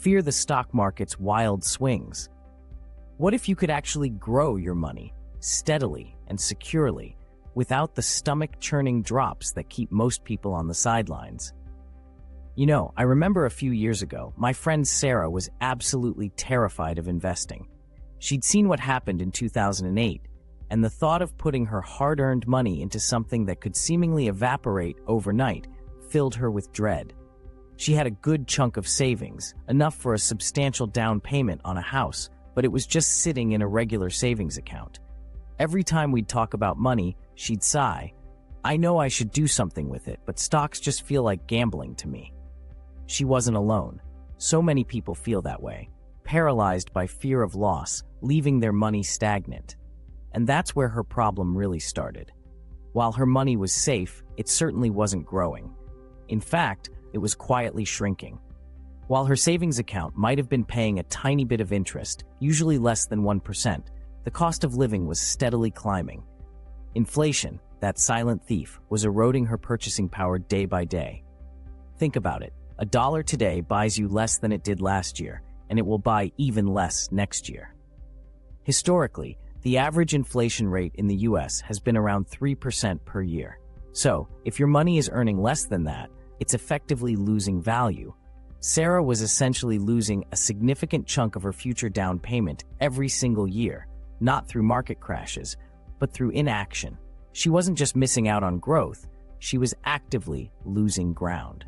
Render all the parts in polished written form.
fear the stock market's wild swings. What if you could actually grow your money steadily and securely without the stomach-churning drops that keep most people on the sidelines? You know, I remember a few years ago, my friend Sarah was absolutely terrified of investing. She'd seen what happened in 2008, and the thought of putting her hard-earned money into something that could seemingly evaporate overnight filled her with dread. She had a good chunk of savings, enough for a substantial down payment on a house, but it was just sitting in a regular savings account. Every time we'd talk about money, she'd sigh, "I know I should do something with it, but stocks just feel like gambling to me." She wasn't alone. So many people feel that way, paralyzed by fear of loss, leaving their money stagnant. And that's where her problem really started. While her money was safe, it certainly wasn't growing. In fact, it was quietly shrinking. While her savings account might have been paying a tiny bit of interest, usually less than 1%, the cost of living was steadily climbing. Inflation, that silent thief, was eroding her purchasing power day by day. Think about it. $1 today buys you less than it did last year, and it will buy even less next year. Historically, the average inflation rate in the US has been around 3% per year. So, if your money is earning less than that, it's effectively losing value. Sarah was essentially losing a significant chunk of her future down payment every single year, not through market crashes, but through inaction. She wasn't just missing out on growth, she was actively losing ground.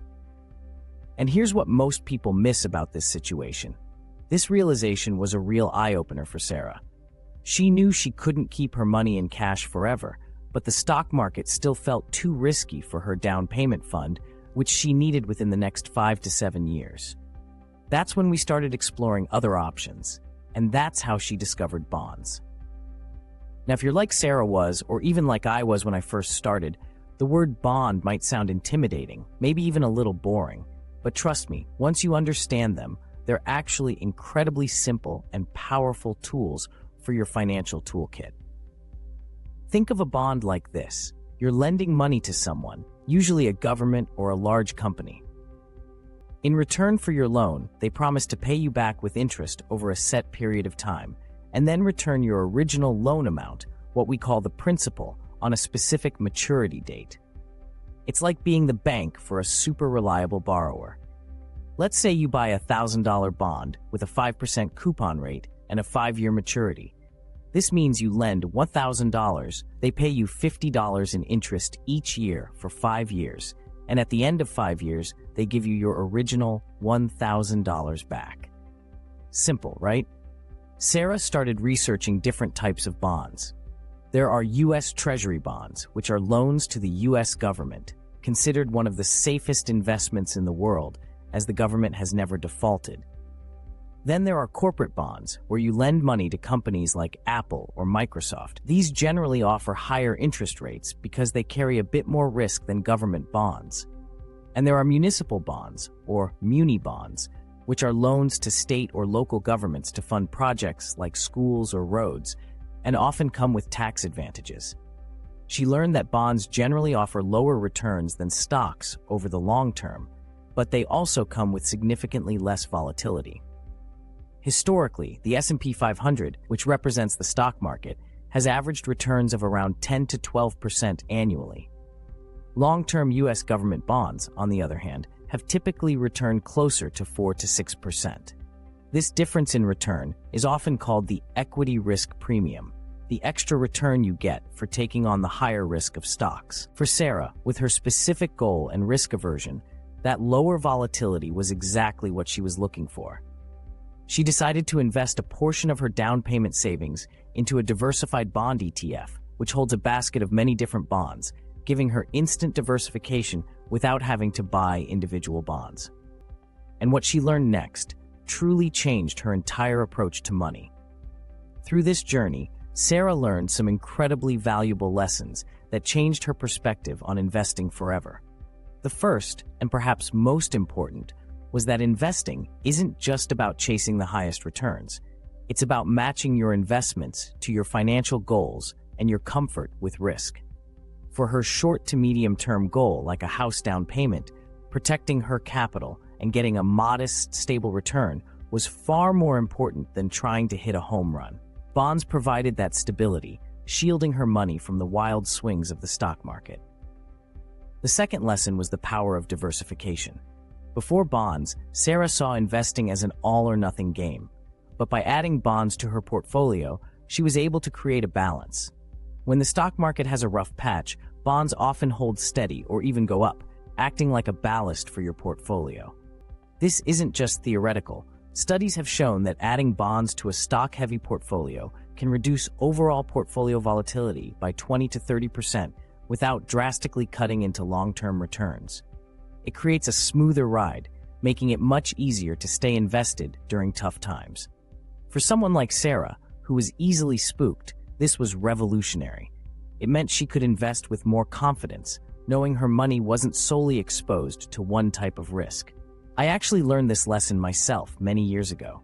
And here's what most people miss about this situation. This realization was a real eye-opener for Sarah. She knew she couldn't keep her money in cash forever, but the stock market still felt too risky for her down payment fund, which she needed within the next 5 to 7 years. That's when we started exploring other options, and that's how she discovered bonds. Now, if you're like Sarah was, or even like I was when I first started, the word bond might sound intimidating, maybe even a little boring. But trust me, once you understand them, they're actually incredibly simple and powerful tools for your financial toolkit. Think of a bond like this. You're lending money to someone, usually a government or a large company. In return for your loan, they promise to pay you back with interest over a set period of time, and then return your original loan amount, what we call the principal, on a specific maturity date. It's like being the bank for a super reliable borrower. Let's say you buy a $1,000 bond with a 5% coupon rate and a 5-year maturity. This means you lend $1,000, they pay you $50 in interest each year for 5 years, and at the end of 5 years, they give you your original $1,000 back. Simple, right? Sarah started researching different types of bonds. There are U.S. Treasury bonds, which are loans to the U.S. government, considered one of the safest investments in the world, as the government has never defaulted. Then there are corporate bonds, where you lend money to companies like Apple or Microsoft. These generally offer higher interest rates because they carry a bit more risk than government bonds. And there are municipal bonds, or muni bonds, which are loans to state or local governments to fund projects like schools or roads, and often come with tax advantages. She learned that bonds generally offer lower returns than stocks over the long term, but they also come with significantly less volatility. Historically, the S&P 500, which represents the stock market, has averaged returns of around 10 to 12% annually. Long-term U.S. government bonds, on the other hand, have typically returned closer to 4 to 6%. This difference in return is often called the equity risk premium, the extra return you get for taking on the higher risk of stocks. For Sarah, with her specific goal and risk aversion, that lower volatility was exactly what she was looking for. She decided to invest a portion of her down payment savings into a diversified bond ETF, which holds a basket of many different bonds, giving her instant diversification without having to buy individual bonds. And what she learned next truly changed her entire approach to money. Through this journey, Sarah learned some incredibly valuable lessons that changed her perspective on investing forever. The first, and perhaps most important, was that investing isn't just about chasing the highest returns. It's about matching your investments to your financial goals and your comfort with risk. For her short to medium-term goal, like a house down payment, protecting her capital and getting a modest, stable return was far more important than trying to hit a home run. Bonds provided that stability, shielding her money from the wild swings of the stock market. The second lesson was the power of diversification. Before bonds, Sarah saw investing as an all-or-nothing game. But by adding bonds to her portfolio, she was able to create a balance. When the stock market has a rough patch, bonds often hold steady or even go up, acting like a ballast for your portfolio. This isn't just theoretical. Studies have shown that adding bonds to a stock-heavy portfolio can reduce overall portfolio volatility by 20 to 30% without drastically cutting into long-term returns. It creates a smoother ride, making it much easier to stay invested during tough times. For someone like Sarah, who was easily spooked, this was revolutionary. It meant she could invest with more confidence, knowing her money wasn't solely exposed to one type of risk. I actually learned this lesson myself many years ago.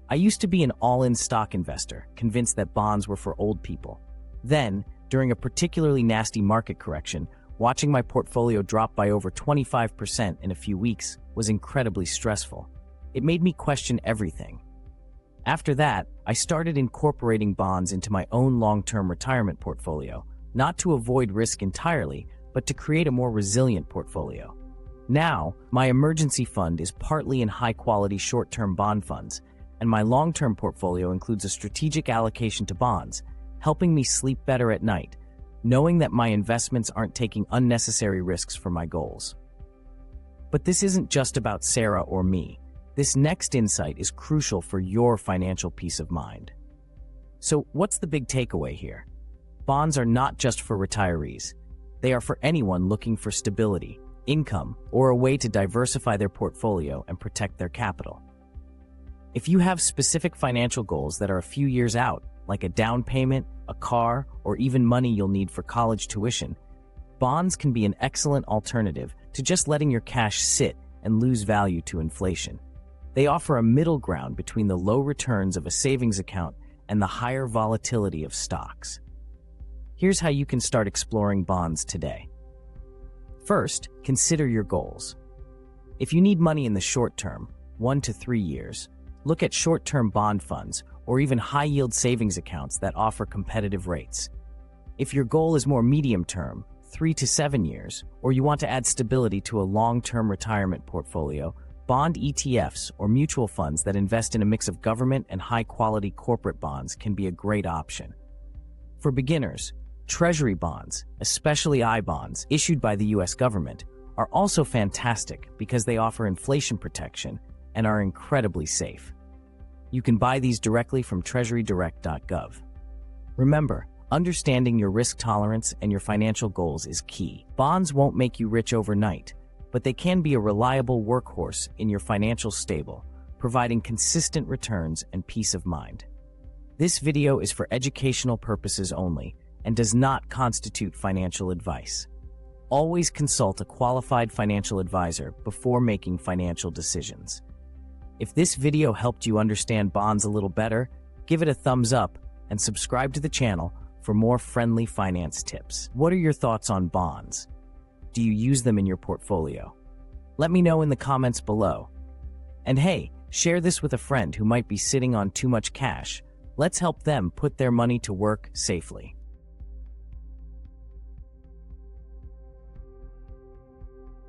I used to be an all-in stock investor, convinced that bonds were for old people. Then, during a particularly nasty market correction, watching my portfolio drop by over 25% in a few weeks was incredibly stressful. It made me question everything. After that, I started incorporating bonds into my own long-term retirement portfolio, not to avoid risk entirely, but to create a more resilient portfolio. Now, my emergency fund is partly in high-quality short-term bond funds, and my long-term portfolio includes a strategic allocation to bonds, helping me sleep better at night, knowing that my investments aren't taking unnecessary risks for my goals. But this isn't just about Sarah or me. This next insight is crucial for your financial peace of mind. So, what's the big takeaway here? Bonds are not just for retirees. They are for anyone looking for stability, income, or a way to diversify their portfolio and protect their capital. If you have specific financial goals that are a few years out, like a down payment, a car, or even money you'll need for college tuition, bonds can be an excellent alternative to just letting your cash sit and lose value to inflation. They offer a middle ground between the low returns of a savings account and the higher volatility of stocks. Here's how you can start exploring bonds today. First, consider your goals. If you need money in the short term, 1 to 3 years, look at short-term bond funds or even high-yield savings accounts that offer competitive rates. If your goal is more medium-term, 3 to 7 years, or you want to add stability to a long-term retirement portfolio, bond ETFs or mutual funds that invest in a mix of government and high-quality corporate bonds can be a great option. For beginners, Treasury bonds, especially I-bonds issued by the US government, are also fantastic because they offer inflation protection and are incredibly safe. You can buy these directly from treasurydirect.gov. Remember, understanding your risk tolerance and your financial goals is key. Bonds won't make you rich overnight, but they can be a reliable workhorse in your financial stable, providing consistent returns and peace of mind. This video is for educational purposes only and does not constitute financial advice. Always consult a qualified financial advisor before making financial decisions. If this video helped you understand bonds a little better, give it a thumbs up and subscribe to the channel for more friendly finance tips. What are your thoughts on bonds? Do you use them in your portfolio? Let me know in the comments below. And hey, share this with a friend who might be sitting on too much cash. Let's help them put their money to work safely.